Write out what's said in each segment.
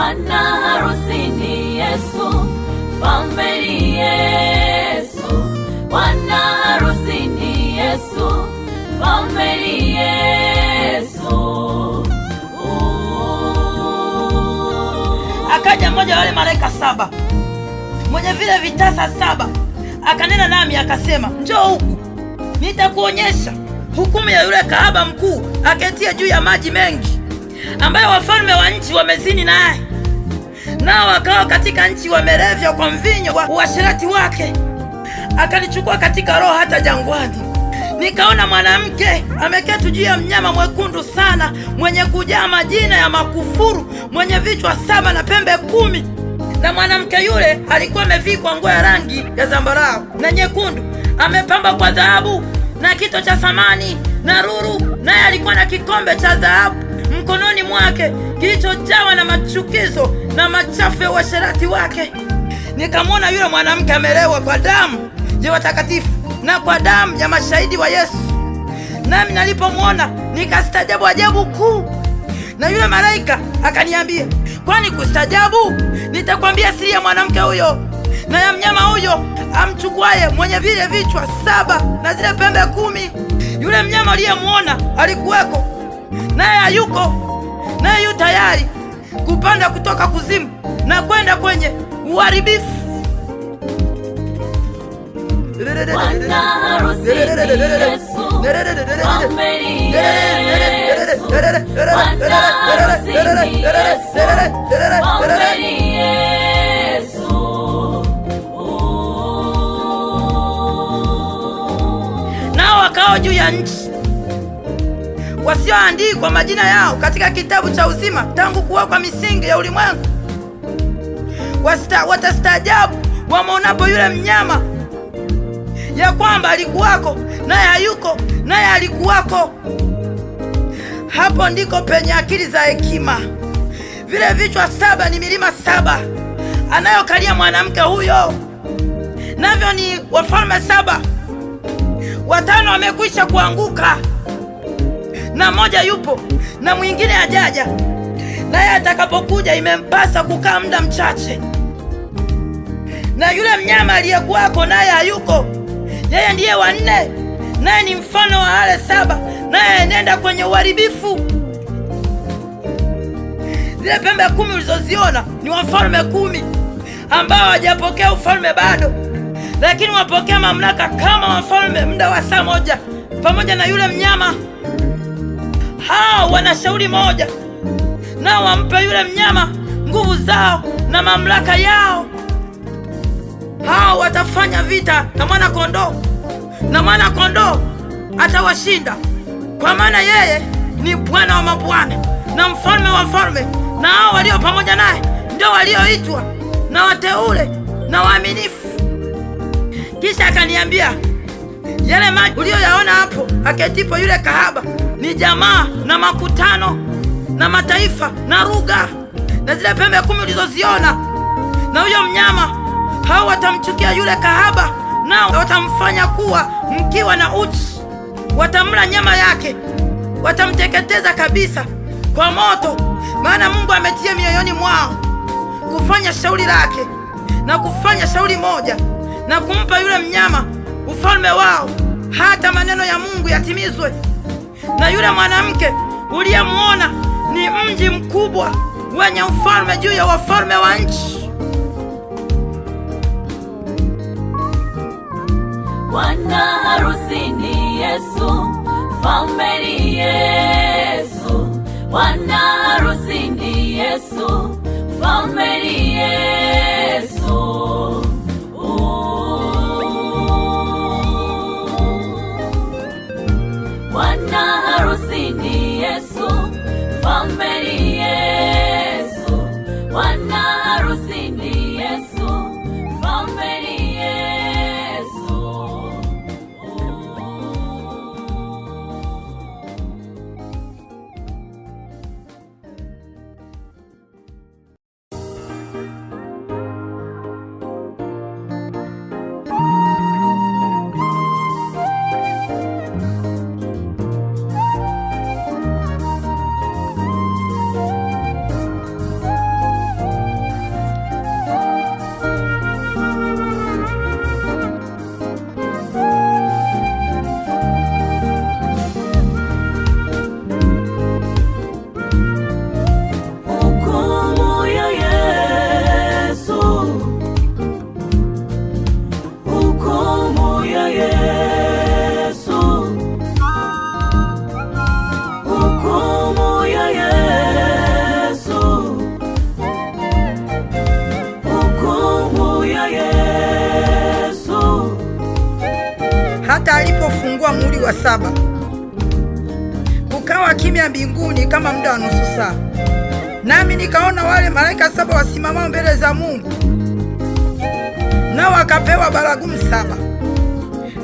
Bwana harusi ni Yesu, mfalme ni Yesu. Bwana harusi ni Yesu, mfalme ni Yesu. Akaja mmoja wa wale malaika 7 mwenye vile vitasa 7, akanena nami akasema, njoo huku, nitakuonyesha hukumu ya yule kahaba mkuu aketie juu ya maji mengi, ambaye wafalme wa nchi wamezini naye, nao wakawa katika nchi wamelevya kwa mvinyo wa uasherati wake. Akanichukua katika roho hata jangwani, nikaona mwanamke ameketi juu ya mnyama mwekundu sana, mwenye kujaa majina ya makufuru, mwenye vichwa 7 na pembe 10. Na mwanamke yule alikuwa amevikwa nguo ya rangi ya zambarau na nyekundu, amepamba kwa dhahabu na kito cha thamani na ruru, naye alikuwa na kikombe cha dhahabu mkononi mwake kilichojawa na machukizo na machafu ya uasherati wake. Nikamwona yule mwanamke amelewa kwa damu ya watakatifu na kwa damu ya mashahidi wa Yesu. Nami nalipomwona nikastajabu ajabu kuu. Na yule malaika akaniambia, kwani kustajabu? Nitakwambia siri ya mwanamke huyo na ya mnyama huyo amchukuaye, mwenye vile vichwa 7 na zile pembe 10. Yule mnyama aliyemwona alikuweko, naye hayuko, naye yu tayari kupanda kutoka kuzimu na kwenda kwenye uharibifu. Bwana harusi ni Yesu, mfalme ni Yesu. Bwana harusi ni Yesu, mfalme ni Yesu. Nao wakao juu ya nchi, wasioandikwa majina yao katika kitabu cha uzima tangu kuwekwa misingi ya ulimwengu, watastaajabu wamwonapo yule mnyama, ya kwamba alikuwako, naye hayuko, naye alikuwako. Hapo ndiko penye akili za hekima. Vile vichwa 7 ni milima 7 anayokalia mwanamke huyo, navyo ni wafalme 7. 5 wamekwisha kuanguka, na mmoja yupo na mwingine hajaja, naye atakapokuja imempasa kukaa muda mchache. Na yule mnyama aliyekuwako naye hayuko, yeye ndiye wa 4, naye ni mfano wa wale 7, naye enenda kwenye uharibifu. Zile pembe 10 ulizoziona ni wafalme 10 ambao hawajapokea ufalme bado, lakini wapokea mamlaka kama wafalme muda wa saa moja pamoja na yule mnyama. Hao wana shauri moja, nao wampe yule mnyama nguvu zao na mamlaka yao. Hao watafanya vita na mwana-kondoo, na mwana-kondoo atawashinda, kwa maana yeye ni Bwana wa mabwana na mfalme wa falme, na hao walio pamoja naye ndio walioitwa na wateule na waaminifu. Kisha akaniambia, yale maji uliyoyaona hapo aketipo yule kahaba ni jamaa na makutano na mataifa na lugha. Na zile pembe 10 ulizoziona na huyo mnyama, hao watamchukia yule kahaba, nao watamfanya kuwa mkiwa na uchi. Watamla nyama yake, watamteketeza kabisa kwa moto, maana Mungu ametia mioyoni mwao kufanya shauri lake na kufanya shauri moja, na kumpa yule mnyama ufalme wao, hata maneno ya Mungu yatimizwe. Na yule mwanamke uliyemwona ni mji mkubwa wenye ufalme juu ya wafalme wa nchi. Bwana harusi ni Yesu, mfalme ni Yesu. Bwana harusi ni Yesu, mfalme ni Yesu. Bwana harusi ni Yesu, mfalme ni Yesu. Bwana harusi ni Yesu, mfalme ni Yesu. hata alipofungua muhuri wa 7. Kukawa kimya mbinguni kama muda wa nusu saa. Nami nikaona wale malaika 7 wasimamao mbele za Mungu, nao wakapewa baragumu 7.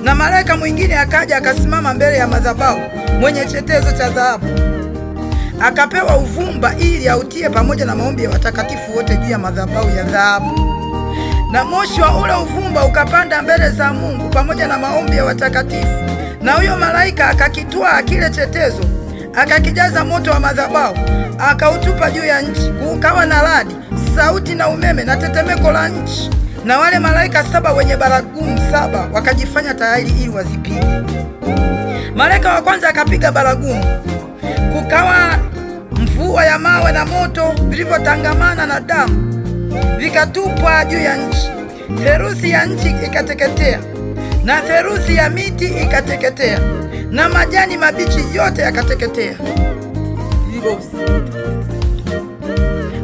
Na malaika mwingine akaja akasimama mbele ya madhabahu mwenye chetezo cha dhahabu, akapewa uvumba ili autie pamoja na maombi ya watakatifu wote juu ya madhabahu ya dhahabu. Na moshi wa ule uvumba ukapanda mbele za Mungu pamoja na maombi ya watakatifu. Na huyo malaika akakitwaa kile chetezo, akakijaza moto wa madhabahu, akautupa juu ya nchi. Kukawa na radi, sauti na umeme na tetemeko la nchi. Na wale malaika 7 wenye baragumu 7 wakajifanya tayari ili wazipige. Malaika wa kwanza akapiga baragumu, kukawa mvua ya mawe na moto vilivyotangamana na damu vikatupwa juu ya nchi. Theluthi ya nchi ikateketea, na theluthi ya miti ikateketea, na majani mabichi yote yakateketea.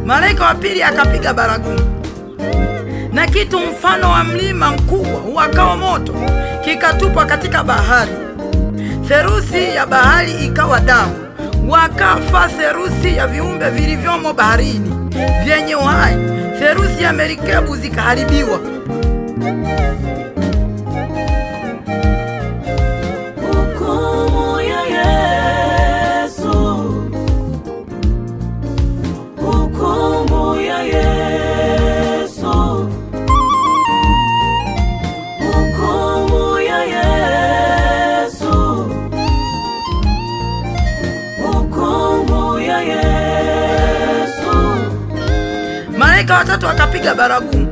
Malaika wa pili akapiga baragumu, na kitu mfano wa mlima mkubwa uwakao moto kikatupwa katika bahari. Theluthi ya bahari ikawa damu, wakafa theluthi ya viumbe vilivyomo baharini vyenye uhai, theluthi ya merikebu zikaharibiwa. Hukumu ya Yesu, hukumu ya Yesu, hukumu ya Yesu, hukumu ya Yesu. Malaika watatu wakapiga baragumu,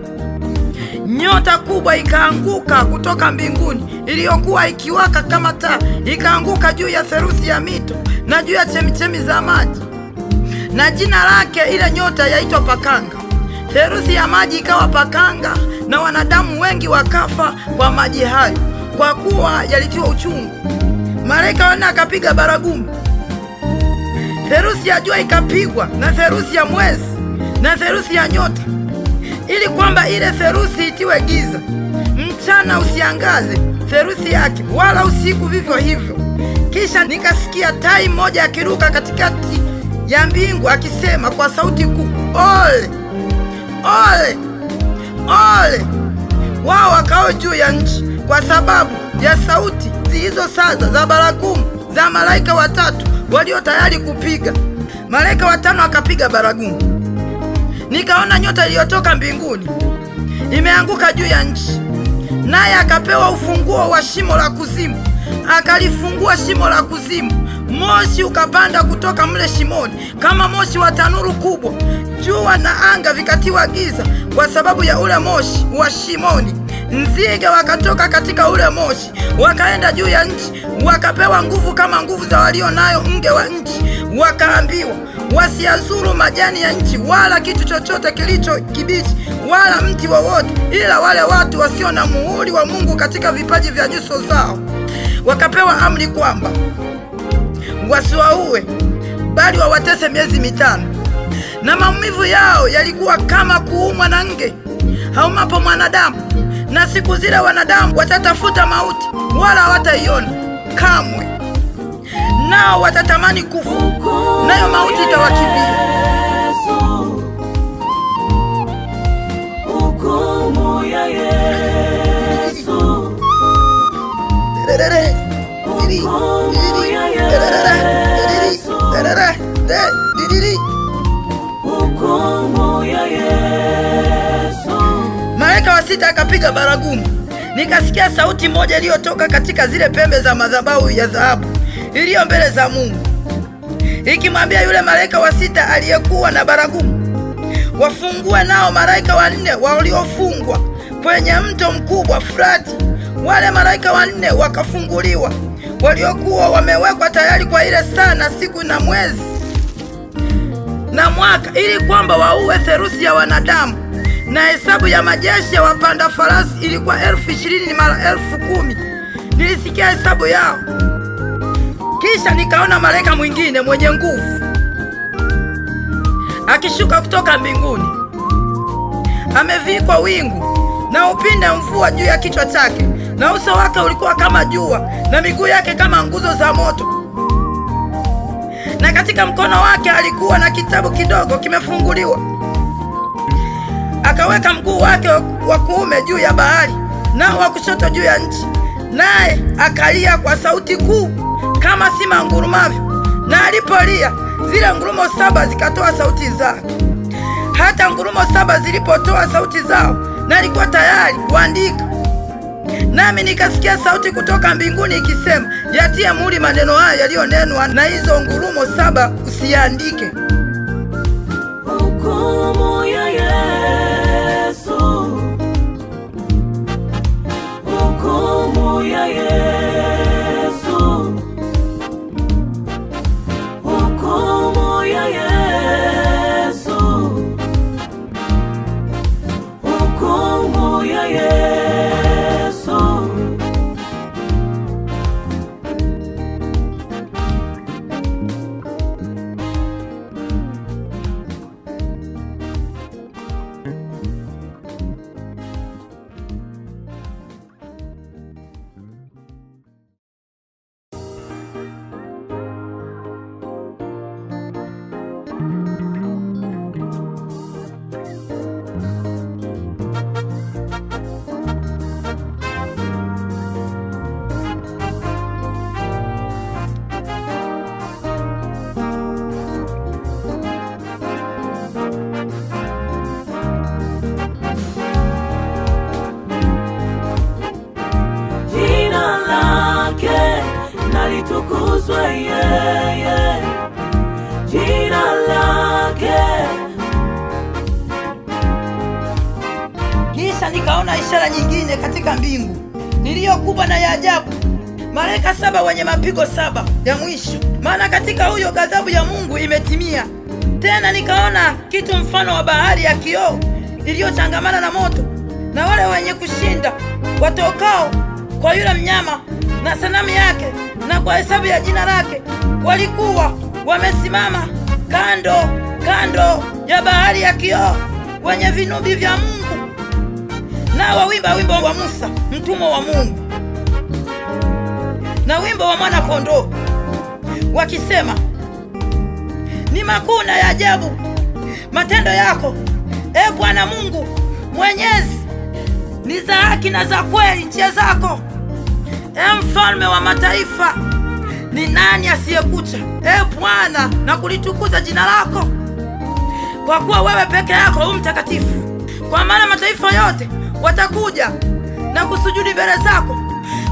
nyota kubwa ikaanguka kutoka mbinguni iliyokuwa ikiwaka kama taa, ikaanguka juu ya theluthi ya mito na juu ya chemichemi za maji, na jina lake ile nyota yaitwa Pakanga. Theluthi ya maji ikawa pakanga, na wanadamu wengi wakafa kwa maji hayo, kwa kuwa yalitiwa uchungu. Malaika wanne akapiga baragumu, theluthi ya jua ikapigwa, na theluthi ya mwezi na theluthi ya nyota, ili kwamba ile theluthi itiwe giza, mchana usiangaze theluthi yake, wala usiku vivyo hivyo. Kisha nikasikia tai mmoja akiruka katikati ya mbingu akisema kwa sauti kuu, ole, ole, ole wao wakao juu ya nchi, kwa sababu ya sauti zilizosaza za baragumu za malaika watatu walio tayari kupiga. Malaika watano akapiga baragumu. Nikaona nyota iliyotoka mbinguni imeanguka juu ya nchi, naye akapewa ufunguo wa shimo la kuzimu. Akalifungua shimo la kuzimu, moshi ukapanda kutoka mle shimoni kama moshi wa tanuru kubwa. Jua na anga vikatiwa giza kwa sababu ya ule moshi wa shimoni. Nzige wakatoka katika ule moshi wakaenda juu ya nchi, wakapewa nguvu kama nguvu za walio nayo nge wa nchi. Wakaambiwa wasiazuru majani ya nchi, wala kitu chochote kilicho kibichi, wala mti wowote, ila wale watu wasio na muhuri wa Mungu katika vipaji vya nyuso zao. Wakapewa amri kwamba wasiwaue, bali wawatese miezi 5. Na maumivu yao yalikuwa kama kuumwa na nge haumapo mwanadamu. Na siku zile wanadamu watatafuta mauti, wala hawataiona kamwe, nao watatamani kufa, nayo mauti itawakimbia. Hukumu ya Yesu, hukumu ya Yesu, hukumu ya Yesu. Malaika wa 6 akapiga baragumu. Nikasikia sauti moja iliyotoka katika zile pembe za madhabahu ya dhahabu iliyo mbele za Mungu, ikimwambia yule malaika wa 6 aliyekuwa na baragumu, wafungue nao malaika 4 waliofungwa kwenye mto mkubwa Frati. Wale malaika 4 wakafunguliwa, waliokuwa wamewekwa tayari kwa ile saa na siku na mwezi na mwaka, ili kwamba waue theluthi ya wanadamu. Na hesabu ya majeshi ya wapanda farasi ilikuwa 20,000 mara 10,000. Nilisikia hesabu yao. Kisha nikaona malaika mwingine mwenye nguvu akishuka kutoka mbinguni, amevikwa wingu na upinde mvua juu ya kichwa chake, na uso wake ulikuwa kama jua, na miguu yake kama nguzo za moto. Na katika mkono wake alikuwa na kitabu kidogo kimefunguliwa. Akaweka mguu wake wa kuume juu ya bahari, nao wa kushoto juu ya nchi. Naye akalia kwa sauti kuu kama simba ngurumavyo, na alipolia zile ngurumo 7 zikatoa sauti zao. Hata ngurumo 7 zilipotoa sauti zao, na alikuwa tayari kuandika. Nami nikasikia sauti kutoka mbinguni ikisema, yatie muhuri maneno haya yaliyonenwa na hizo ngurumo 7, usiandike. Hukumu ya Yesu, hukumu ya Yesu, hukumu ya Yesu, hukumu ya Yesu. Litukuzwe yeye, jina lake. Kisha nikaona ishara nyingine katika mbingu iliyo kubwa na ya ajabu, malaika 7 wenye mapigo 7 ya mwisho, maana katika huyo ghadhabu ya Mungu imetimia. Tena nikaona kitu mfano wa bahari ya kioo iliyochangamana na moto, na wale wenye kushinda watokao kwa yule mnyama na sanamu yake na kwa hesabu ya jina lake walikuwa wamesimama kando kando ya bahari ya kioo, wenye vinubi vya Mungu, na wawimba wimbo wa Musa mtumwa wa Mungu na wimbo wa mwana kondoo, wakisema, ni makuu na ya ajabu matendo yako, e Bwana Mungu Mwenyezi, ni za haki na za kweli njia zako. E mfalme wa mataifa, ni nani asiyekucha, e Bwana, na kulitukuza jina lako? Kwa kuwa wewe peke yako mtakatifu. Kwa maana mataifa yote watakuja na kusujudi mbele zako,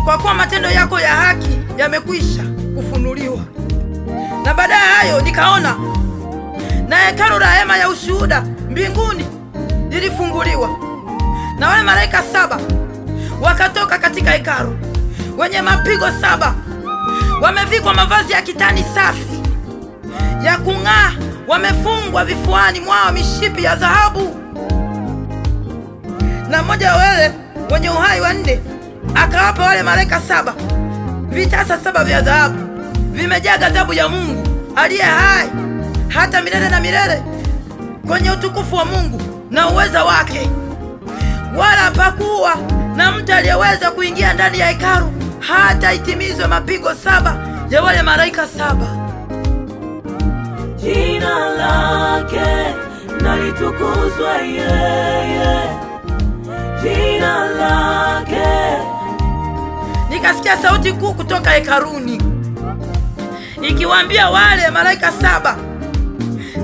kwa kuwa matendo yako ya haki yamekwisha kufunuliwa. Na baada ya hayo nikaona, na hekalu la hema ya ushuhuda mbinguni lilifunguliwa, na wale malaika 7 wakatoka katika hekalu, wenye mapigo 7, wamevikwa mavazi ya kitani safi ya kung'aa, wamefungwa vifuani mwao mishipi ya dhahabu. Na mmoja wa wale wenye uhai 4 akawapa wale malaika 7 vitasa 7 vya dhahabu, vimejaa ghadhabu ya Mungu aliye hai hata milele na milele, kwenye utukufu wa Mungu na uweza wake. Wala hapakuwa na mtu aliyeweza kuingia ndani ya hekalu hata itimizwe mapigo 7 ya wale malaika 7. Jina lake na litukuzwe yeye, jina lake. Nikasikia sauti kuu kutoka hekaluni ikiwaambia wale malaika 7,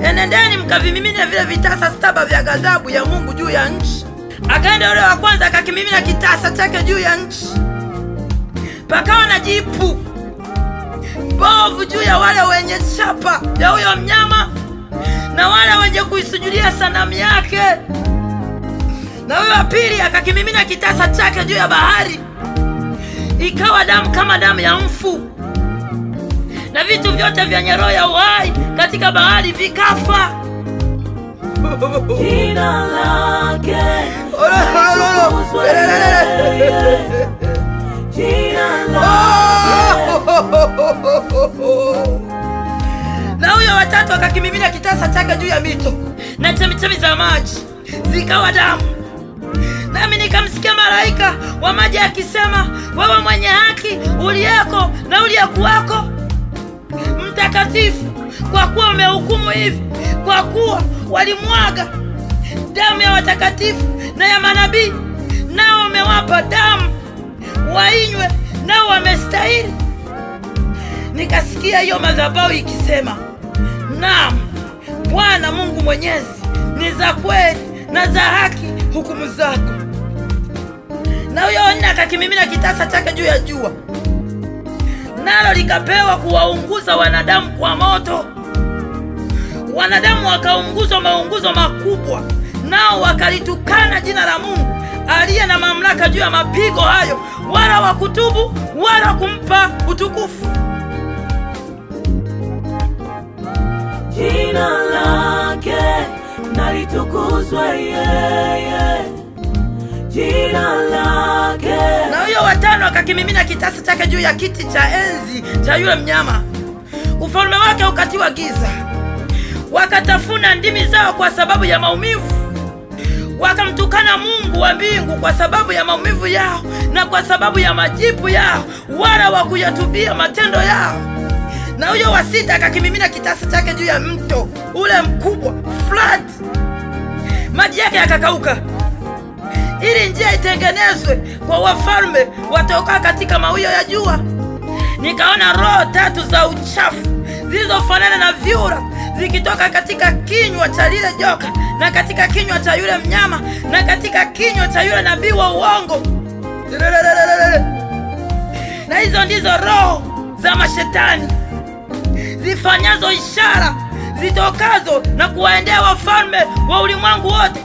enendeni mkavimimine vile vitasa 7 vya ghadhabu ya Mungu juu ya nchi. Akaenda yule wa kwanza akakimimina kitasa chake juu ya nchi, pakawa na jipu bovu juu ya wale wenye chapa ya huyo mnyama na wale wenye kuisujudia sanamu yake. Na huyo wa pili akakimimina kitasa chake juu ya bahari, ikawa damu kama damu ya mfu, na vitu vyote vyenye roho ya uhai katika bahari vikafa. Jina lake na huyo watatu akakimimina kitasa chake juu ya mito na chemichemi za maji, zikawa damu. Nami nikamsikia malaika wa maji akisema, wewe mwenye haki uliyeko na uliyekuwako, mtakatifu, kwa kuwa umehukumu hivi, kwa kuwa walimwaga damu ya watakatifu na ya manabii, nao umewapa damu wainywe, nao wamestahili. Nikasikia hiyo madhabahu ikisema, naam, Bwana Mungu Mwenyezi, ni za kweli na za haki hukumu zako. Na huyo nne akakimimina kitasa chake juu ya jua, nalo likapewa kuwaunguza wanadamu kwa moto. Wanadamu wakaunguzwa maunguzo makubwa, nao wakalitukana jina la Mungu aliye na mamlaka juu ya mapigo hayo, wala wakutubu wala kumpa utukufu. Jina lake na litukuzwe yeye, jina lake. Na huyo watano akakimimina kitasa chake juu ya kiti cha enzi cha yule mnyama. Ufalme wake ukatiwa giza, wakatafuna ndimi zao kwa sababu ya maumivu, wakamtukana Mungu wa mbingu kwa sababu ya maumivu yao na kwa sababu ya majipu yao, wala wakuyatubia matendo yao. Na huyo wa sita akakimimina kitasa chake juu ya mto ule mkubwa Frati, maji yake yakakauka, ili njia itengenezwe kwa wafalme watoka katika mawio ya jua. Nikaona roho tatu za uchafu zilizofanana na vyura zikitoka katika kinywa cha lile joka na katika kinywa cha yule mnyama na katika kinywa cha yule nabii wa uongo. Na hizo ndizo roho za mashetani zifanyazo ishara zitokazo na kuwaendea wafalme wa ulimwengu wote,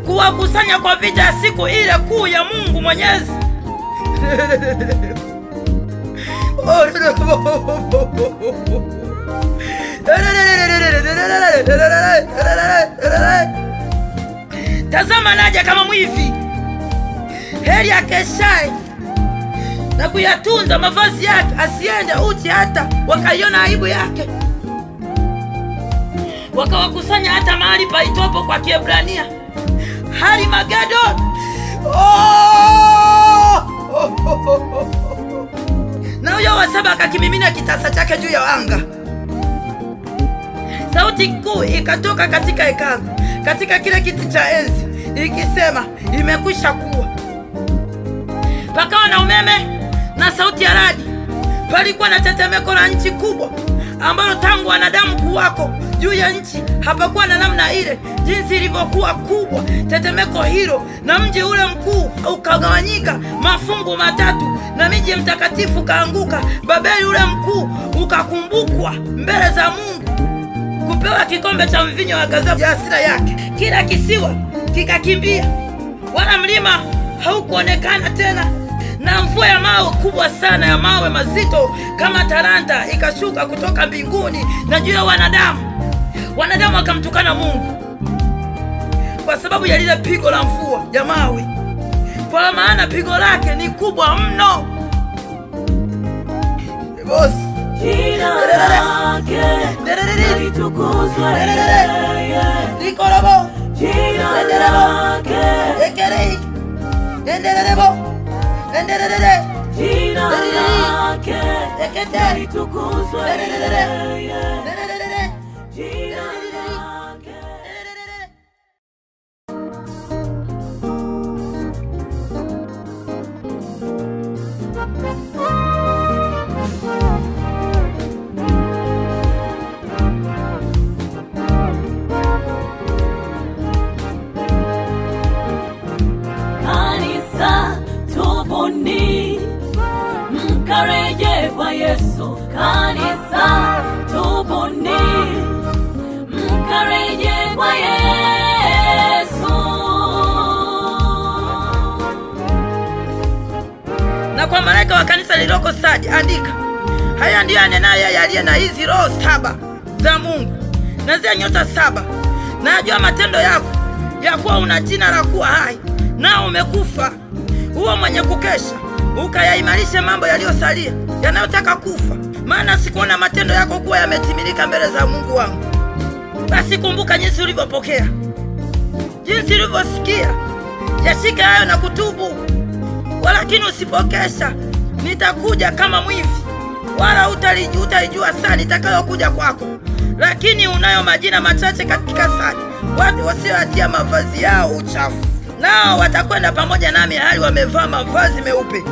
kuwakusanya kwa vita ya siku ile kuu ya Mungu Mwenyezi. Tazama, naja kama mwivi. Heri akeshaye na kuyatunza mavazi yake, asiende uchi hata wakaiona aibu yake. Wakawakusanya hata mahali paitopo kwa Kiebrania Harimagedon. Na huyo wa saba akakimimina kitasa chake juu ya anga. Sauti kuu ikatoka katika hekalu, katika kile kiti cha enzi, ikisema, imekwisha kuwa. Pakawa na umeme na sauti ya radi. Palikuwa na tetemeko la nchi kubwa, ambalo tangu wanadamu kuwako juu ya nchi hapakuwa na namna ile jinsi ilivyokuwa kubwa tetemeko hilo. Na mji ule mkuu ukagawanyika mafungu matatu, na miji mtakatifu kaanguka. Babeli ule mkuu ukakumbukwa mbele za Mungu, kupewa kikombe cha mvinyo wa ghadhabu ya hasira yake. Kila kisiwa kikakimbia, wala mlima haukuonekana tena. Na mvua ya mawe kubwa sana ya mawe mazito kama talanta ikashuka kutoka mbinguni na juu ya wanadamu. Wanadamu wakamtukana Mungu kwa sababu ya lile pigo la mvua ya mawe, kwa maana pigo lake ni kubwa mno. Jina lake litukuzwe yeye, jina lake. Jina lake litukuzwe yeye, jina lake. Kanisa, tubuni mkareje kwa Yesu. Kanisa, tubuni mkareje kwa Yesu. Na kwa malaika wa kanisa lililoko Sardi andika, haya ndiyo anenaye yeye aliye na hizi roho saba za Mungu na zile nyota saba. Najua matendo yako, ya kuwa una jina la kuwa hai, nao umekufa. Huo mwenye kukesha, ukayaimarishe mambo yaliyosalia yanayotaka kufa, maana sikuona matendo yako kuwa yametimilika mbele za Mungu wangu. Basi kumbuka jinsi ulivyopokea, jinsi ulivyosikia, yashike hayo na kutubu. walakini usipokesha nitakuja kama mwivi, wala utalijua saa nitakayokuja kwako. Lakini unayo majina machache katika sari, watu wasioatia mavazi yao uchafu, nao watakwenda pamoja nami hali wamevaa mavazi meupe,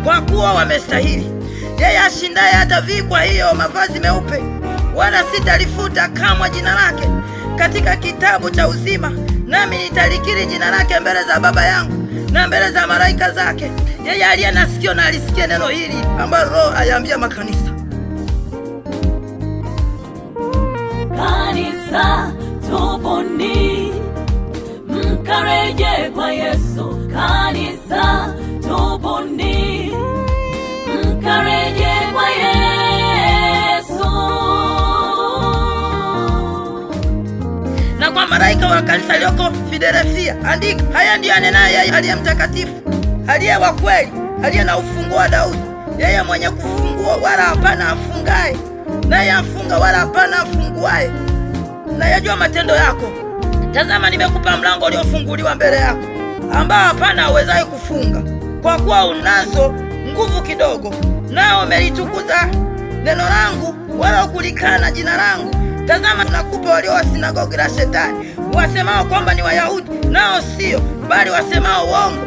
kwa kuwa wamestahili. Yeye ashindaye atavikwa hiyo mavazi meupe, wala sitalifuta kamwe jina lake katika kitabu cha uzima, nami nitalikiri jina lake mbele za Baba yangu na mbele za malaika zake. Yeye aliye na sikio na alisikie neno hili ambalo Roho ayaambia makanisa. Kanisa, tubuni, mkareje kwa Yesu. Kanisa, tubuni, mkareje kwa Yesu. Na kwa malaika wa kanisa lioko Filadelfia andika, haya ndiyo anenaye yeye aliye mtakatifu, aliye wa kweli, aliye na ufunguo wa Daudi, yeye mwenye kufungua wala hapana afungaye, naye afunga wala hapana afunguaye. Nayajua matendo yako. Tazama, nimekupa mlango uliofunguliwa mbele yako, ambao hapana awezaye kufunga. Kwa kuwa unazo nguvu kidogo, nao umelitukuza neno langu, wala ukulikana jina langu. Tazama, tunakupa walio wa sinagogi la Shetani, wasemao kwamba ni Wayahudi, nao sio, bali wasemao uongo.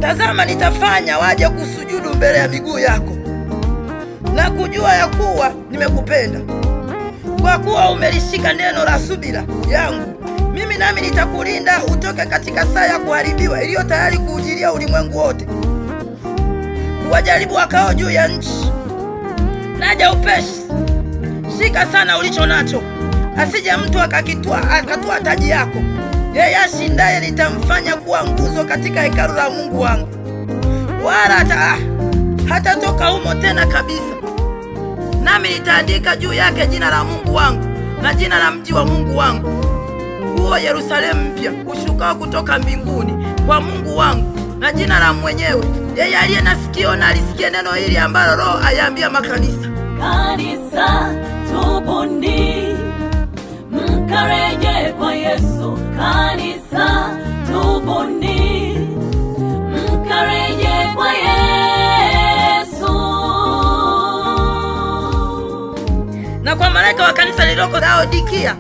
Tazama, nitafanya waje kusujudu mbele ya miguu yako, na kujua ya kuwa nimekupenda, kwa kuwa umelishika neno la subira yangu. Mimi nami nitakulinda utoke katika saa ya kuharibiwa iliyo tayari kuujilia ulimwengu wote. Wajaribu wakao juu ya nchi. Naja upesi, shika sana ulicho nacho, asije mtu akatua taji yako. Yeye ashindaye nitamfanya kuwa nguzo katika hekalu la Mungu wangu, wala hatatoka humo tena kabisa. Nami nitaandika juu yake jina la Mungu wangu na jina la mji wa Mungu wangu, huo Yerusalemu mpya ushukao kutoka mbinguni kwa Mungu wangu, na jina la mwenyewe. Yeye aliye na sikio na alisikie neno hili ambalo Roho ayaambia makanisa. Kanisa, tubuni, mkareje kwa Yesu. Kanisa, tubuni, mkareje kwa Yesu. Na kwa malaika wa kanisa lililoko Laodikia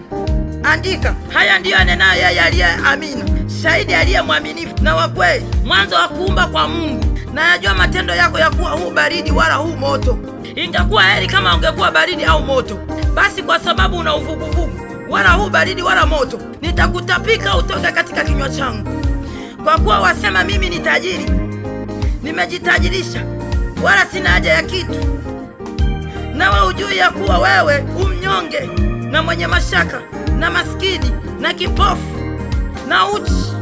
andika, haya ndiyo anenaye yeye aliye amina, shahidi aliye mwaminifu na wa kweli, mwanzo wa kuumba kwa Mungu. Na yajua matendo yako ya kuwa huu baridi wala huu moto. Itakuwa heri kama ungekuwa baridi au moto. Basi kwa sababu una uvuguvugu, wala huu baridi wala moto, nitakutapika utoke katika kinywa changu. Kwa kuwa wasema mimi ni tajiri, nimejitajirisha, wala sina haja ya kitu, nawe hujui ya kuwa wewe umnyonge na mwenye mashaka na maskini na kipofu na uchi.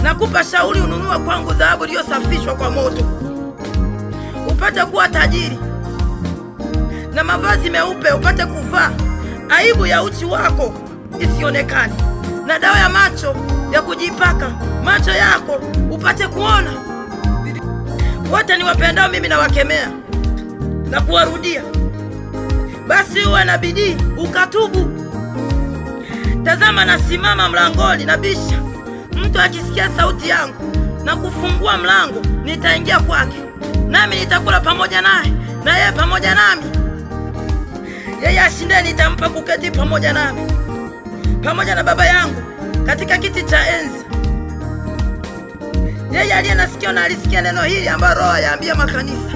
Nakupa shauri, ununue kwangu dhahabu iliyosafishwa kwa moto, upate kuwa tajiri, na mavazi meupe upate kuvaa, aibu ya uchi wako isionekane, na dawa ya macho ya kujipaka macho yako upate kuona. Wote niwapendao mimi nawakemea na kuwarudia. Basi uwe na bidii ukatubu. Tazama, nasimama mlangoni nabisha. Mtu akisikia sauti yangu na kufungua mlango, nitaingia kwake, nami nitakula pamoja naye na yeye pamoja nami. Yeye ashindaye nitampa kuketi pamoja nami, pamoja na Baba yangu katika kiti cha enzi. Yeye aliye na sikio na alisikia neno hili ambalo Roho ayaambia makanisa.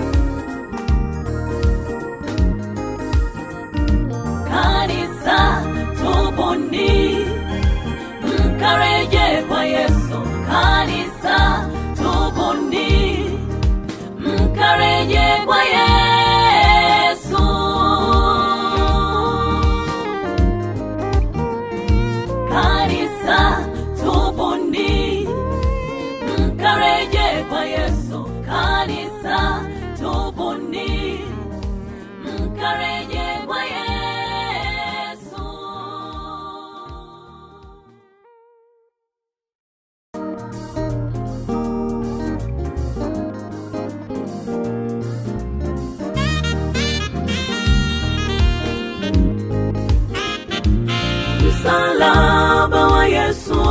Kanisa, tubuni, mkareje kwa Yesu. Kanisa, tubuni, mkareje kwa Yesu. Kanisa, tubuni, mkareje kwa Yesu. Kanisa, tubuni, mkareje kwa Yesu. Msalaba wa Yesu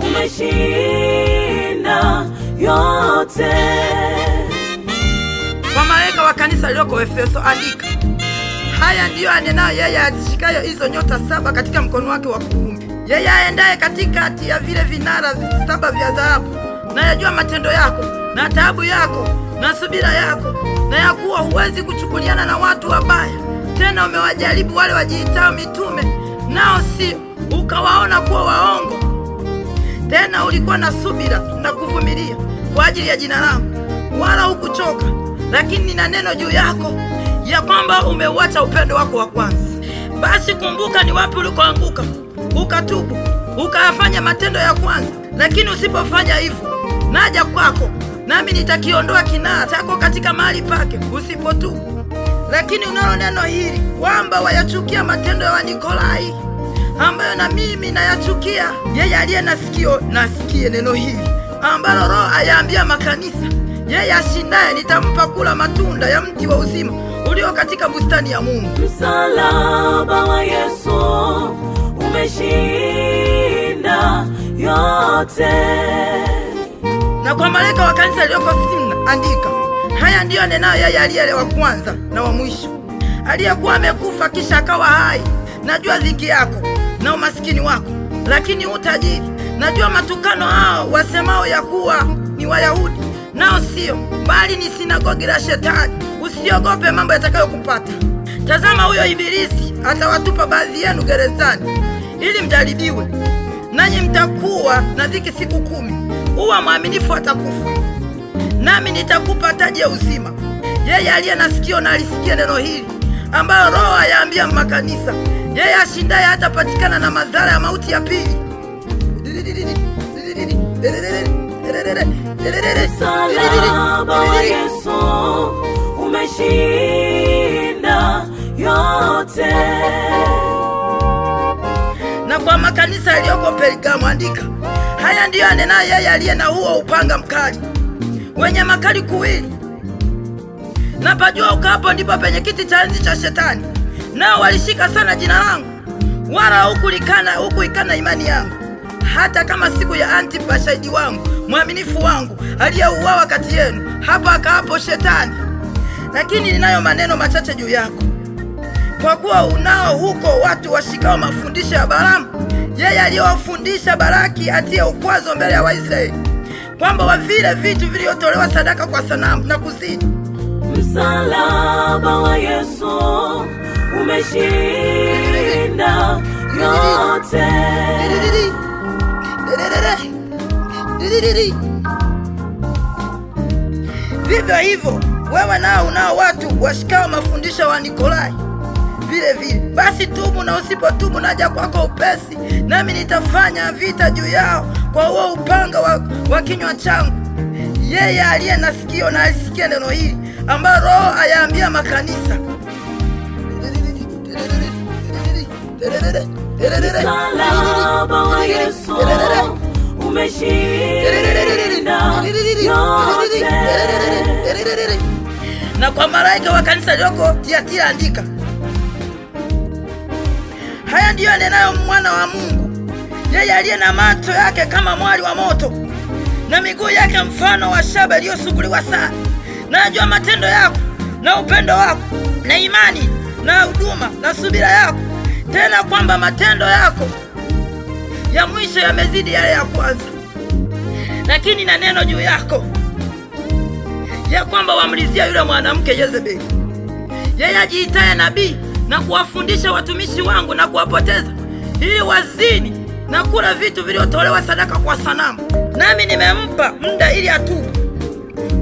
umeshinda yote. Kwa malaika wa kanisa lililoko Efeso andika, haya ndiyo anenayo yeye azishikayo hizo nyota 7 katika mkono wake wa kuume, yeye aendaye katikati ya vile vinara 7 vya dhahabu, na yajua matendo yako na taabu yako na subira yako, na ya kuwa huwezi kuchukuliana na watu wabaya, tena umewajaribu wale wajiitao mitume, nao sio, ukawaona kuwa waongo. Tena ulikuwa na subira na kuvumilia kwa ajili ya jina langu, wala hukuchoka. Lakini nina neno juu yako, ya kwamba umeuacha upendo wako wa kwanza. Basi kumbuka ni wapi ulikoanguka, ukatubu, ukayafanya matendo ya kwanza. Lakini usipofanya hivyo, naja kwako, nami nitakiondoa kinara chako katika mahali pake, usipotubu. Lakini unalo neno hili, kwamba wayachukia matendo ya Wanikolai, ambayo na mimi nayachukia. Yeye aliye na sikio na asikie neno hili ambalo Roho ayaambia makanisa. Yeye ashindaye nitampa kula matunda ya mti wa uzima ulio katika bustani ya Mungu. Msalaba wa Yesu umeshinda yote. Na kwa malaika wa kanisa lililoko Simna andika, haya ndiyo anenayo yeye aliye wa kwanza na wa mwisho, aliyekuwa amekufa kisha akawa hai. Najua dhiki yako na umasikini wako, lakini utajiri. Najua matukano hao wasemao ya kuwa ni Wayahudi, nao sio, bali ni sinagogi la Shetani. Usiogope mambo yatakayokupata. Tazama, huyo Ibilisi atawatupa baadhi yenu gerezani, ili mjaribiwe, nanyi mtakuwa na dhiki siku 10. Uwa mwaminifu atakufa, nami nitakupa taji ya uzima. Yeye aliye na sikio na alisikie neno hili ambalo Roho ayaambia makanisa. Yeye ashindaye hatapatikana na madhara ya mauti ya pili. Msalaba wa Yesu umeshinda yote. Na kwa makanisa yaliyoko Pergamo andika, haya ndiyo anenayo yeye aliye na huo upanga mkali wenye makali kuwili. Na pajua ukapo ndipo penye kiti cha enzi cha Shetani, nao walishika sana jina langu, wala hukuikana imani yangu, hata kama siku ya Antipa shahidi wangu mwaminifu wangu, aliyeuawa kati yenu, hapa akaapo Shetani. Lakini ninayo maneno machache juu yako, kwa kuwa unao huko watu washikao mafundisho ya Balaamu, yeye aliyowafundisha Balaki atie ukwazo mbele ya Waisraeli, kwamba wavile vitu vilivyotolewa sadaka kwa sanamu na kuzini. Msalaba wa Yesu umeshinda yote. Vivyo hivyo wewe nao unao watu washikao mafundisho wa Nikolai vile vile. Basi tubu, na usipotubu naja kwako upesi, nami nitafanya vita juu yao kwa huo upanga wa kinywa changu. Yeye aliye na sikio na alisikie neno hili ambalo Roho ayaambia makanisa. Msalaba wa Yesu umeshinda yote. Na kwa malaika wa kanisa lililoko Tiatira andika, haya ndiyo anenayo mwana wa Mungu, yeye aliye na macho yake kama mwali wa moto, na miguu yake mfano wa shaba iliyosuguliwa sana. Najua matendo yako na upendo wako na imani na huduma na subira yako, tena kwamba matendo yako ya mwisho yamezidi yale ya kwanza. Lakini na neno juu yako, ya kwamba wamlizia yule mwanamke Yezebeli, yeye ajiitaye nabii, na kuwafundisha watumishi wangu na kuwapoteza, ili wazini na kula vitu vilivyotolewa sadaka kwa sanamu. Nami nimempa muda ili atubu,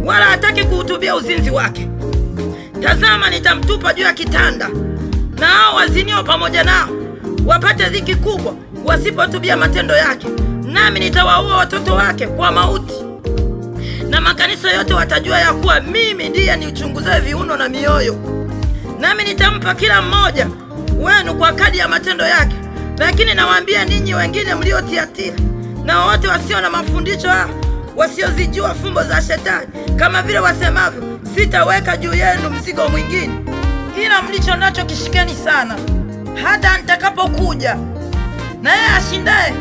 wala hataki kuhutubia uzinzi wake. Tazama, nitamtupa juu ya kitanda, na hao wazinio pamoja nao wapate dhiki kubwa, wasipotubia matendo yake. Nami nitawaua watoto wake kwa mauti, na makanisa yote watajua ya kuwa mimi ndiye niuchunguzaye viuno na mioyo. Nami nitampa kila mmoja wenu kwa kadri ya matendo yake. Lakini nawaambia ninyi wengine mlio Tiatira na wote wasio na mafundisho haya, wasiozijua fumbo za Shetani, kama vile wasemavyo, sitaweka juu yenu mzigo mwingine, ila mlicho nacho kishikeni sana, hata nitakapokuja. Na yeye ashindaye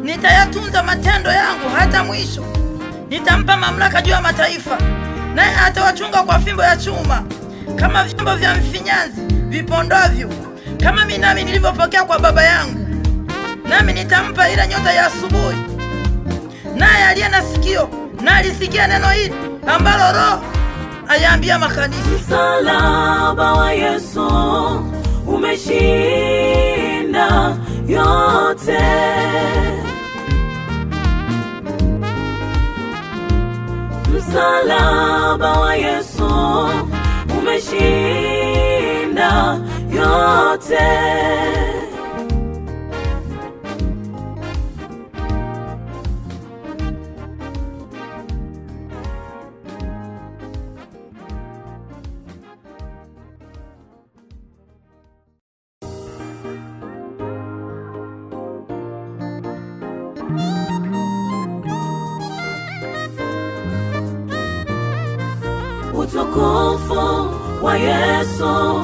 nitayatunza matendo yangu hata mwisho. Nitampa mamlaka juu ya mataifa, naye atawachunga kwa fimbo ya chuma, kama vyombo vya mfinyanzi vipondavyo, kama mimi nami nilivyopokea kwa Baba yangu. Nami nitampa ile nyota ya asubuhi. Naye aliye na sikio na alisikia neno hili ambalo Roho ayaambia makanisa. Msalaba wa Yesu umeshinda yote. Msalaba wa Yesu umeshinda yote. Utukufu wa Yesu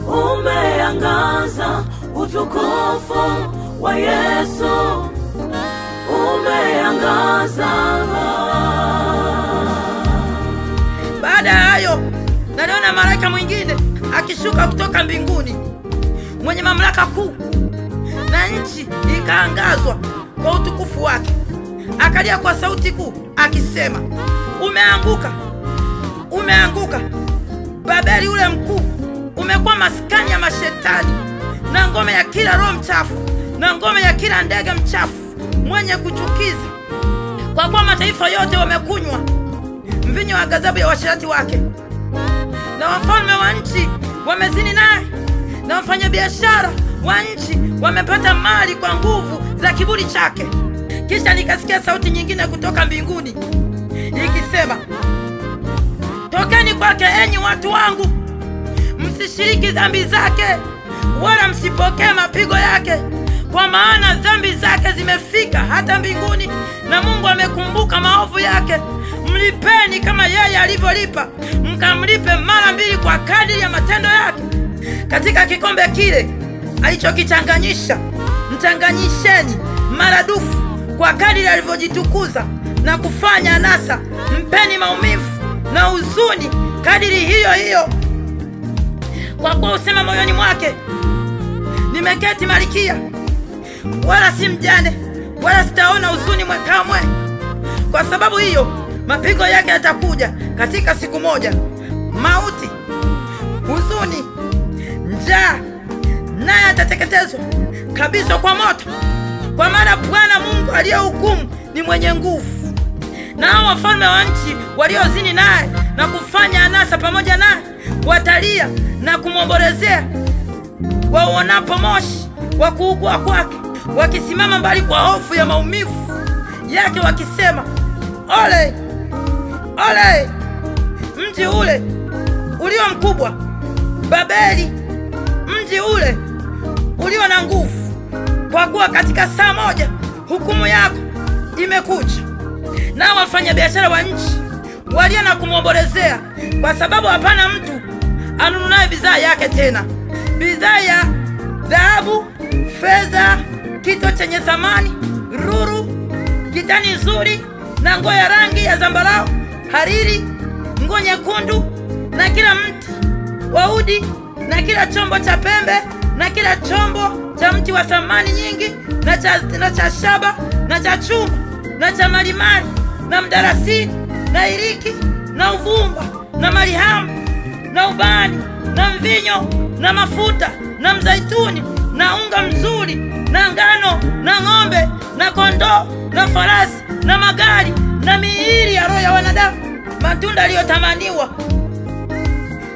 umeangaza, utukufu wa Yesu umeangaza. Baada ya hayo, naliona malaika mwingine akishuka kutoka mbinguni, mwenye mamlaka kuu, na nchi ikaangazwa kwa utukufu wake. Akalia kwa sauti kuu akisema, umeanguka, umeanguka Babeli ule mkuu, umekuwa maskani ya mashetani na ngome ya kila roho mchafu na ngome ya kila ndege mchafu mwenye kuchukiza, kwa kuwa mataifa yote wamekunywa mvinyo wa ghadhabu ya uasherati wake, na wafalme wa nchi wamezini naye, na wafanyabiashara wa nchi wamepata mali kwa nguvu za kiburi chake. Kisha nikasikia sauti nyingine kutoka mbinguni ikisema, tokeni kwake enyi watu wangu, msishiriki dhambi zake, wala msipokee mapigo yake, kwa maana dhambi zake zimefika hata mbinguni, na Mungu amekumbuka maovu yake. Mlipeni kama yeye alivyolipa, mkamlipe mara mbili kwa kadiri ya matendo yake. Katika kikombe kile alichokichanganyisha, mchanganyisheni maradufu kwa kadiri alivyojitukuza na kufanya anasa. Mpeni maumivu na huzuni kadiri hiyo hiyo, kwa kuwa usema moyoni mwake, nimeketi malkia, wala si mjane, wala sitaona huzuni kamwe. Kwa sababu hiyo mapigo yake yatakuja katika siku moja, mauti, huzuni, njaa, naye atateketezwa kabisa kwa moto, kwa maana Bwana Mungu aliyehukumu ni mwenye nguvu. Na hao wafalme wa nchi waliozini naye na kufanya anasa pamoja naye watalia na kumwombolezea, wauonapo moshi wa kuugua kwake, wakisimama mbali kwa hofu ya maumivu yake, wakisema, ole, ole mji ule ulio mkubwa, Babeli, mji ule ulio na nguvu, kwa kuwa katika saa moja hukumu yako imekuja. Nao wafanyabiashara wa nchi walia na kumwombolezea, kwa sababu hapana mtu anununaye bidhaa yake tena, bidhaa ya dhahabu, fedha, kito chenye thamani, ruru, kitani nzuri, na nguo ya rangi ya zambarau, hariri, nguo nyekundu, na kila mti wa udi, na kila chombo cha pembe, na kila chombo cha mti wa thamani nyingi, na cha shaba, na cha chuma, na cha malimali, na mdarasini, na iriki, na uvumba, na malihamu, na ubani, na mvinyo, na mafuta, na mzaituni, na unga mzuri, na ngano, na ng'ombe, na kondoo, na farasi, na magari, na miili ya roho ya wanadamu, matunda aliyotamaniwa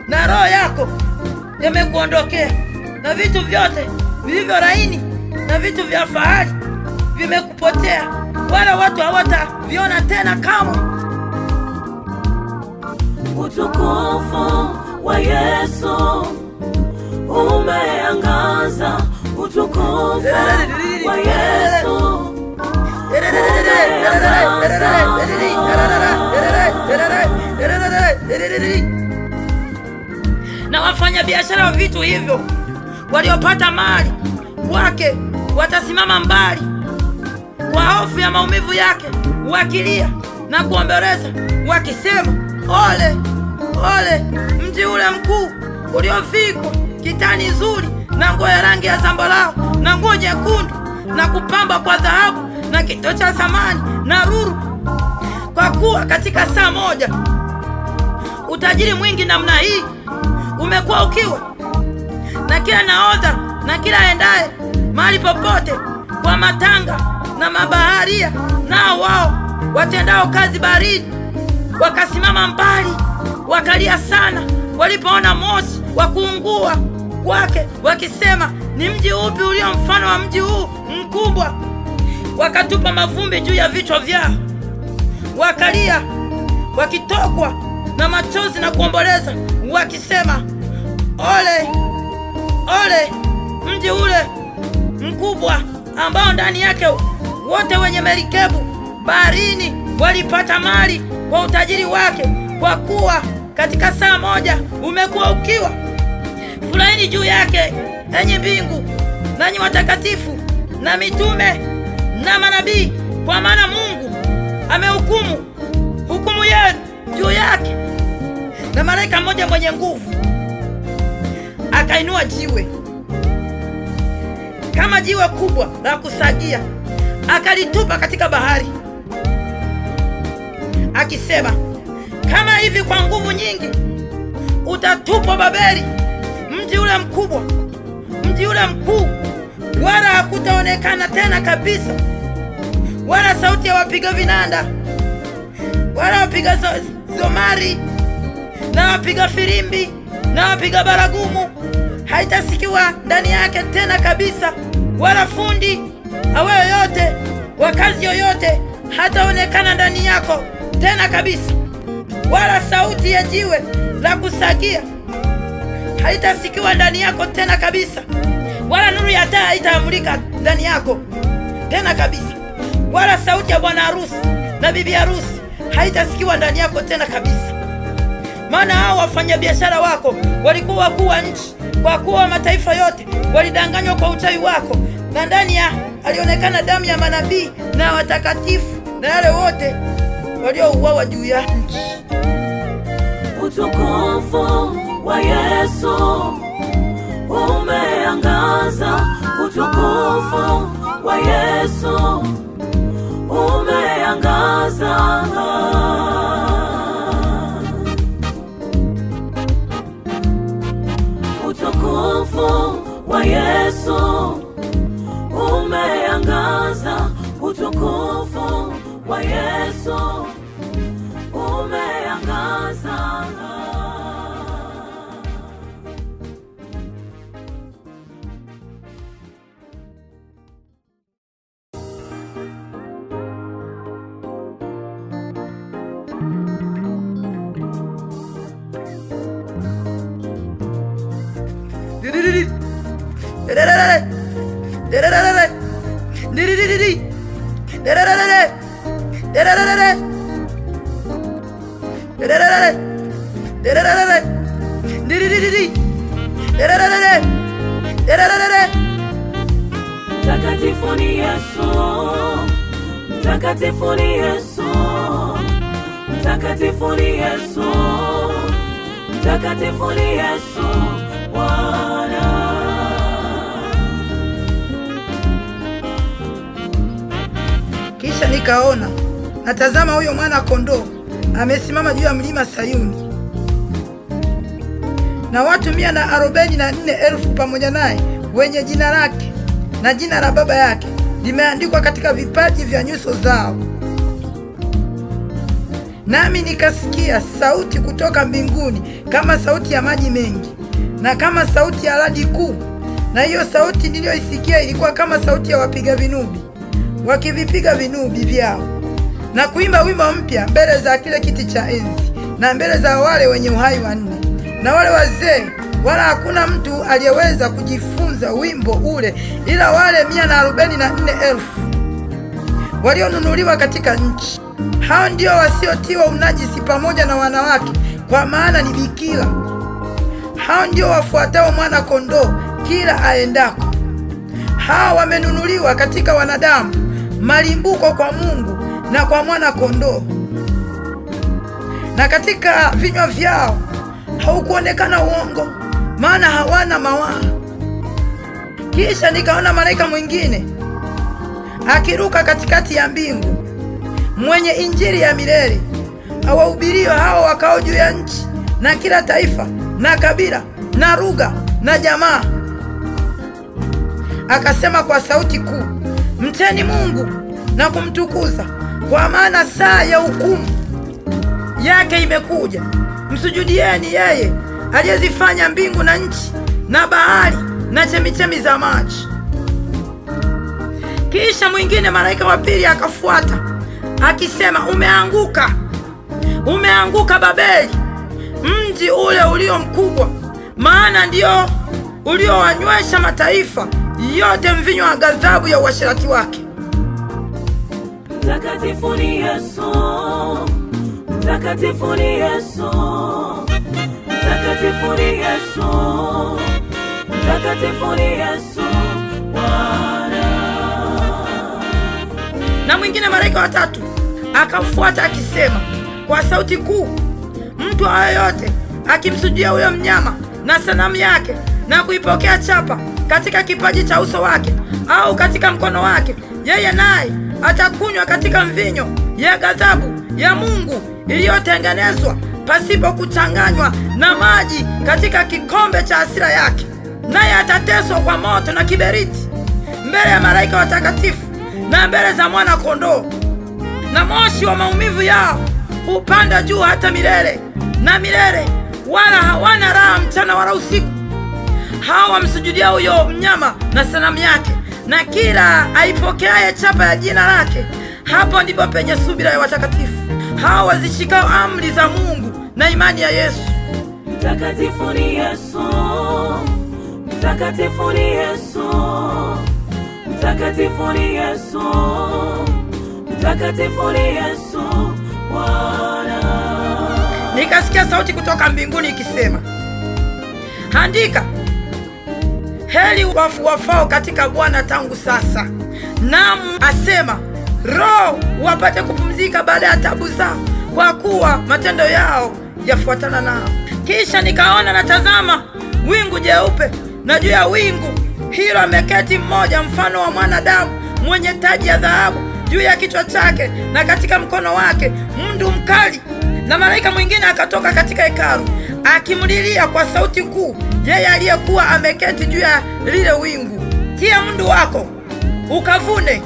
na roho yako yamekuondokea, na vitu vyote vilivyo laini na vitu vya fahari vimekupotea, wala watu hawataviona tena kamwe. Utukufu wa Yesu umeangaza, utukufu wa Yesu na wafanyabiashara wa vitu hivyo waliopata mali wake watasimama mbali kwa hofu ya maumivu yake, wakilia na kuomboleza wakisema, ole, ole mji ule mkuu uliovikwa kitani nzuri na nguo ya rangi ya zambarau na nguo nyekundu na kupamba kwa dhahabu na kito cha thamani na lulu, kwa kuwa katika saa moja utajiri mwingi namna hii umekuwa ukiwa, na kila nahodha na kila aendaye mahali popote kwa matanga na mabaharia, nao wao watendao kazi baharini wakasimama mbali wakalia sana walipoona moshi wa kuungua kwake, wakisema, ni mji upi ulio mfano wa mji huu mkubwa? Wakatupa mavumbi juu ya vichwa vyao, wakalia wakitokwa na machozi na kuomboleza wakisema, ole, ole mji ule mkubwa ambao ndani yake wote wenye merikebu baharini walipata mali kwa utajiri wake, kwa kuwa katika saa moja umekuwa ukiwa. Furahini juu yake, enyi mbingu, nanyi watakatifu na mitume na manabii, kwa maana Mungu amehukumu hukumu yenu juu yake. Na malaika mmoja mwenye nguvu akainua jiwe kama jiwe kubwa la kusagia, akalitupa katika bahari, akisema, kama hivi kwa nguvu nyingi utatupwa Babeli, mji ule mkubwa, mji ule mkuu, wala hakutaonekana tena kabisa, wala sauti ya wapiga vinanda, wala wapiga zomari na wapiga filimbi na wapiga baragumu haitasikiwa ndani yake tena kabisa, wala fundi awe yoyote wa kazi yoyote hataonekana ndani yako tena kabisa, wala sauti ya jiwe la kusagia haitasikiwa ndani yako tena kabisa, wala nuru ya taa haitamulika ndani yako tena kabisa, wala sauti ya bwana harusi na bibi harusi haitasikiwa ndani yako tena kabisa. Maana hao wafanyabiashara wako walikuwa wakuu wa nchi, kwa kuwa mataifa yote walidanganywa kwa uchawi wako, na ndani ya alionekana damu ya manabii na watakatifu na yale wote waliouawa juu ya nchi. Utukufu wa Yesu umeangaza, utukufu wa Yesu umeangaza. Utukufu wa Yesu umeangaza, utukufu wa Yesu umeangaza. Mtakatifu ni Yesu, mtakatifu ni Yesu, mtakatifu ni Yesu, mtakatifu ni Yesu Bwana. Kisha nikaona, natazama, huyo mwana kondoo amesimama juu ya mlima Sayuni, na watu 144,000 pamoja naye, wenye jina lake na jina la baba yake limeandikwa katika vipaji vya nyuso zao. Nami nikasikia sauti kutoka mbinguni kama sauti ya maji mengi na kama sauti ya radi kuu, na hiyo sauti niliyoisikia ilikuwa kama sauti ya wapiga vinubi wakivipiga vinubi vyao na kuimba wimbo mpya mbele za kile kiti cha enzi na mbele za wale wenye uhai wanne na wale wazee, wala hakuna mtu aliyeweza kujifunza wimbo ule ila wale 144,000 walionunuliwa katika nchi. Hao ndio wasiotiwa unajisi pamoja na wanawake, kwa maana ni bikira. Hao ndio wafuatao mwana kondoo kila aendako. Hao wamenunuliwa katika wanadamu malimbuko kwa Mungu na kwa mwana kondoo, na katika vinywa vyao haukuonekana uongo, maana hawana mawaa. Kisha nikaona malaika mwingine akiruka katikati ya mbingu, mwenye injili ya milele, awahubirio hao wakao juu ya nchi, na kila taifa na kabila na lugha na jamaa. Akasema kwa sauti kuu, mcheni Mungu na kumtukuza, kwa maana saa ya hukumu yake imekuja. Msujudieni yeye aliyezifanya mbingu na nchi na bahari na chemichemi za maji. Kisha mwingine malaika wa pili akafuata akisema, umeanguka, umeanguka Babeli, mji ule ulio mkubwa, maana ndio uliowanywesha mataifa yote mvinyo wa ghadhabu ya uasherati wake. Mtakatifu ni Yesu, mtakatifu ni Yesu, mtakatifu ni Yesu, mtakatifu ni Yesu Bwana. Na mwingine malaika wa tatu akafuata akisema kwa sauti kuu, mtu yeyote akimsujudia huyo mnyama na sanamu yake na kuipokea chapa katika kipaji cha uso wake au katika mkono wake, yeye naye atakunywa katika mvinyo ya ghadhabu ya Mungu iliyotengenezwa pasipo kuchanganywa na maji katika kikombe cha hasira yake, naye atateswa kwa moto na kiberiti mbele ya malaika watakatifu na mbele za mwana kondoo. Na moshi wa maumivu yao hupanda juu hata milele na milele, wala hawana raha mchana wala usiku, hao wamsujudia huyo mnyama na sanamu yake, na kila aipokeaye chapa ya jina lake. Hapo ndipo penye subira ya watakatifu, hao wazishikao amri za Mungu na imani ya Yesu. Mtakatifu ni Yesu, mtakatifu ni Yesu, mtakatifu ni Yesu, mtakatifu ni Yesu Bwana. Nikasikia sauti kutoka mbinguni ikisema, andika, heri wafu wafao katika Bwana tangu sasa. Naam, asema roho wapate kupumzika baada ya tabu zao, kwa kuwa matendo yao yafuatana nao. Kisha nikaona na tazama wingu jeupe, na juu ya wingu hilo ameketi mmoja mfano wa mwanadamu, mwenye taji ya dhahabu juu ya kichwa chake, na katika mkono wake mundu mkali. Na malaika mwingine akatoka katika hekalu akimlilia kwa sauti kuu yeye aliyekuwa ameketi juu ya lile wingu, tia mundu wako ukavune,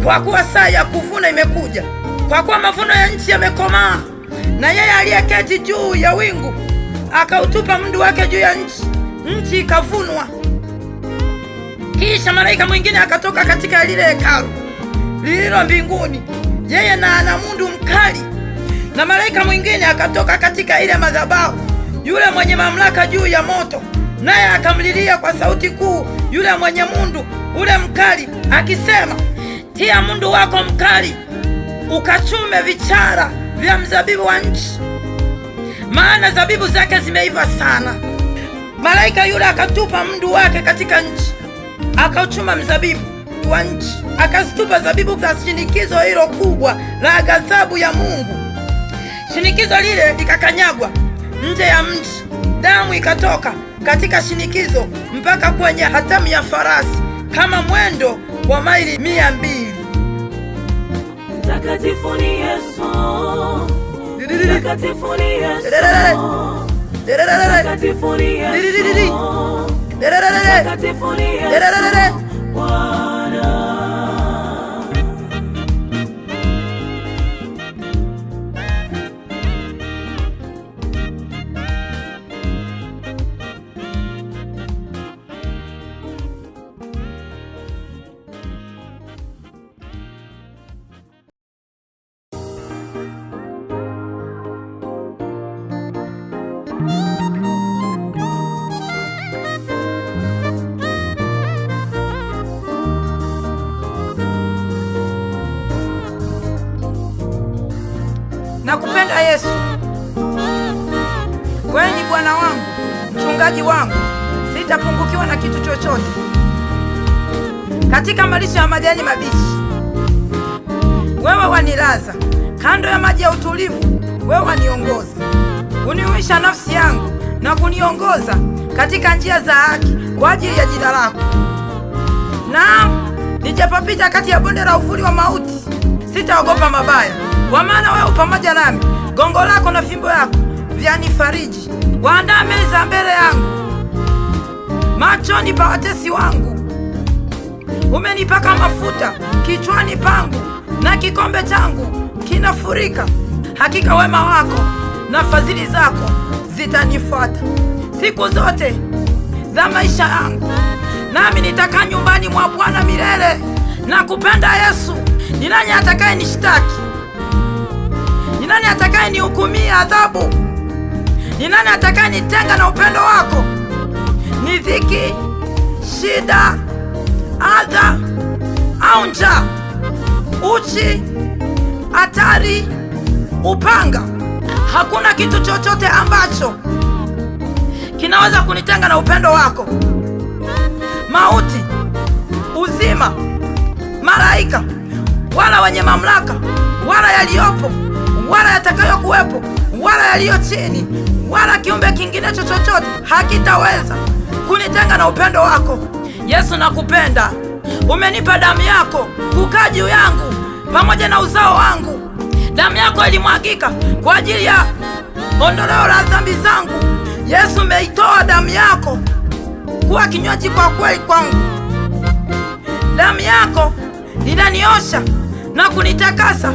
kwa kuwa saa ya kuvuna imekuja, kwa kuwa mavuno ya nchi yamekomaa. Na yeye aliyeketi juu ya wingu akautupa mundu wake juu ya nchi, nchi ikavunwa. Kisha malaika mwingine akatoka katika lile hekalu lililo mbinguni, yeye na ana mundu mkali. Na malaika mwingine akatoka katika ile madhabahu, yule mwenye mamlaka juu ya moto, naye akamlilia kwa sauti kuu yule mwenye mundu ule mkali akisema, tia mundu wako mkali ukachume vichara vya mzabibu wa nchi, maana zabibu zake zimeiva sana. Malaika yule akatupa mundu wake katika nchi, akauchuma mzabibu wa nchi, akazitupa zabibu za shinikizo hilo kubwa la ghadhabu ya Mungu. Shinikizo lile likakanyagwa nje ya mji, damu ikatoka katika shinikizo mpaka kwenye hatamu ya farasi, kama mwendo wa maili 200. Mtakatifu ni Yesu, mtakatifu ni Yesu, mtakatifu ni Yesu, mtakatifu ni Yesu Bwana. Nakupenda Yesu, wewe ni Bwana wangu, mchungaji wangu, sitapungukiwa na kitu chochote. Katika malisho ya majani mabichi wewe wanilaza kando ya maji ya utulivu, wewe waniongoza. Uniuisha nafsi yangu na kuniongoza katika njia za haki kwa ajili ya jina lako. Naam, nijapopita kati ya bonde la uvuli wa mauti, sitaogopa mabaya, kwa maana wewe pamoja nami. Gongo lako na fimbo yako vyanifariji. Waandaa meza mbele yangu machoni pa watesi wangu. Umenipaka mafuta kichwani pangu, na kikombe changu kinafurika. Hakika wema wako na fadhili zako zitanifuata siku zote za maisha yangu, nami nitakaa nyumbani mwa Bwana milele. Na kupenda Yesu. Ni nani atakaye nishtaki? Ni nani atakaye nihukumia adhabu? Ni nani atakaye nitenga na upendo wako? Ni dhiki, shida, adha au njaa, uchi, hatari, upanga? Hakuna kitu chochote ambacho kinaweza kunitenga na upendo wako. Mauti, uzima, malaika, wala wenye mamlaka, wala yaliyopo, wala yatakayokuwepo, wala yaliyo chini, wala kiumbe kingine chochote hakitaweza kunitenga na upendo wako. Yesu, nakupenda. Umenipa damu yako kukaa juu yangu pamoja na uzao wangu. Damu yako ilimwagika kwa ajili ya ondoleo la dhambi zangu. Yesu, umeitoa damu yako kuwa kinywaji kwa kweli kwangu. Damu yako inaniosha na kunitakasa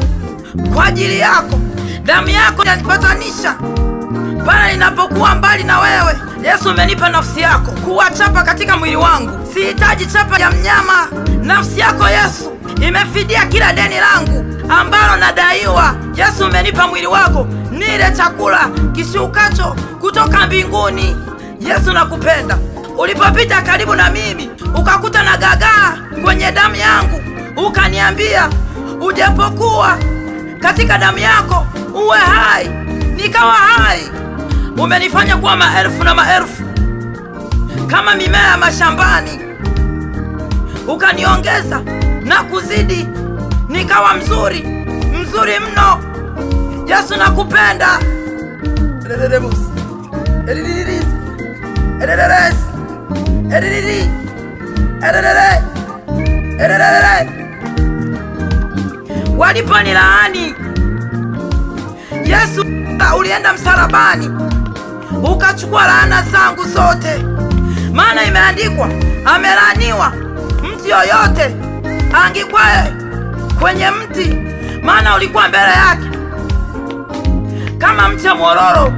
kwa ajili yako. Damu yako inanipatanisha pale ninapokuwa mbali na wewe. Yesu, umenipa nafsi yako kuwa chapa katika mwili wangu. Sihitaji chapa ya mnyama. Nafsi yako Yesu imefidia kila deni langu ambalo nadaiwa. Yesu, umenipa mwili wako nile chakula kishukacho kutoka mbinguni. Yesu, nakupenda. Ulipopita karibu na mimi ukakuta na gagaa kwenye damu yangu, ukaniambia ujapokuwa katika damu yako uwe hai, nikawa hai. Umenifanya kuwa maelfu na maelfu kama mimea ya mashambani, ukaniongeza na kuzidi, nikawa mzuri mno. Yesu, nakupenda. Waliponilaani, Yesu ulienda msalabani ukachukua laana zangu zote. Maana imeandikwa, amelaaniwa mtu yoyote angikwaye kwenye mti. Maana ulikuwa mbele yake kama mche mwororo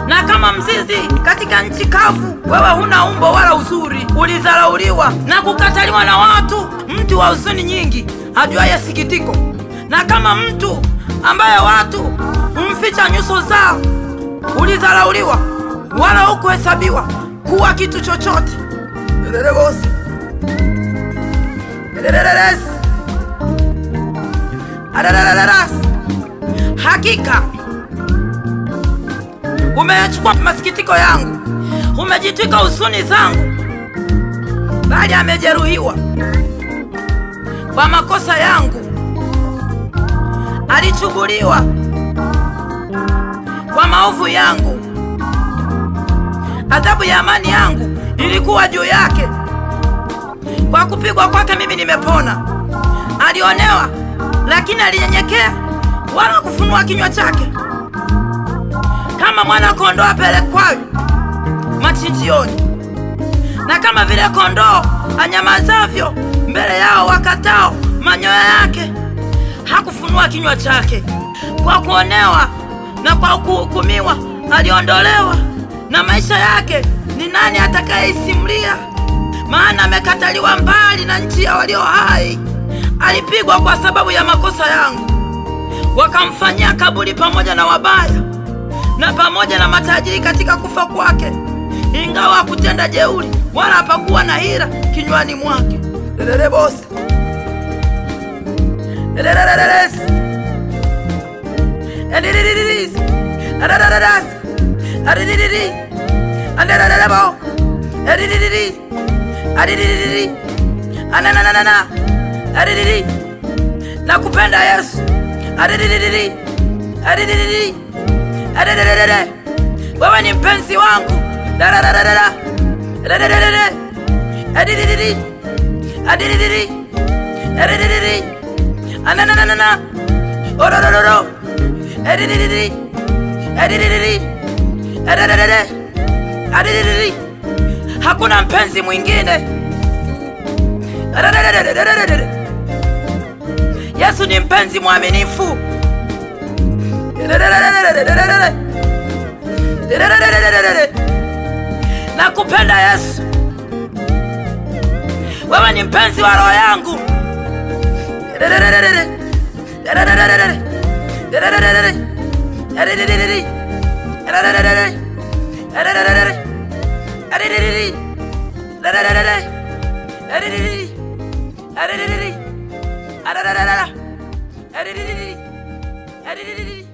na kama mzizi katika nchi kavu. Wewe huna umbo wala uzuri, ulidharauliwa na kukataliwa na watu, mtu wa huzuni nyingi, ajuaye sikitiko, na kama mtu ambaye watu umficha nyuso zao. Ulidharauliwa wala hukuhesabiwa kuwa kitu chochote. Hakika umeyachukua masikitiko yangu, umejitwika huzuni zangu, bali amejeruhiwa kwa makosa yangu, alichubuliwa kwa maovu yangu. Adhabu ya amani yangu ilikuwa juu yake, kwa kupigwa kwake mimi nimepona. Alionewa, lakini alinyenyekea, wala kufunua kinywa chake. Kama mwana kondoo apelekwayo machinjioni, na kama vile kondoo anyamazavyo mbele yao wakatao manyoya yake, hakufunua kinywa chake. Kwa kuonewa na kwa kuhukumiwa aliondolewa, na maisha yake ni nani atakayeisimulia? Maana amekataliwa mbali na nchi ya walio hai. Alipigwa kwa sababu ya makosa yangu, wakamfanyia kaburi pamoja na wabaya na pamoja na matajiri katika kufa kwake. Ingawa hakutenda jeuri wala hapakuwa na hila kinywani mwake. nakupenda Yesu. Adidididi, adidididi, adidididi, wewe ni mpenzi wangu. Dadadadada, adidididi, adidididi, adidididi, adidididi, anananana, orororo, adidididi, adidididi, adidididi, adidididi, hakuna mpenzi mwingine. Yesu ni mpenzi mwaminifu. Nakupenda Yesu, wewe ni mpenzi wa roho yangu. Adidididi, adidididi, adidididi, adidididi.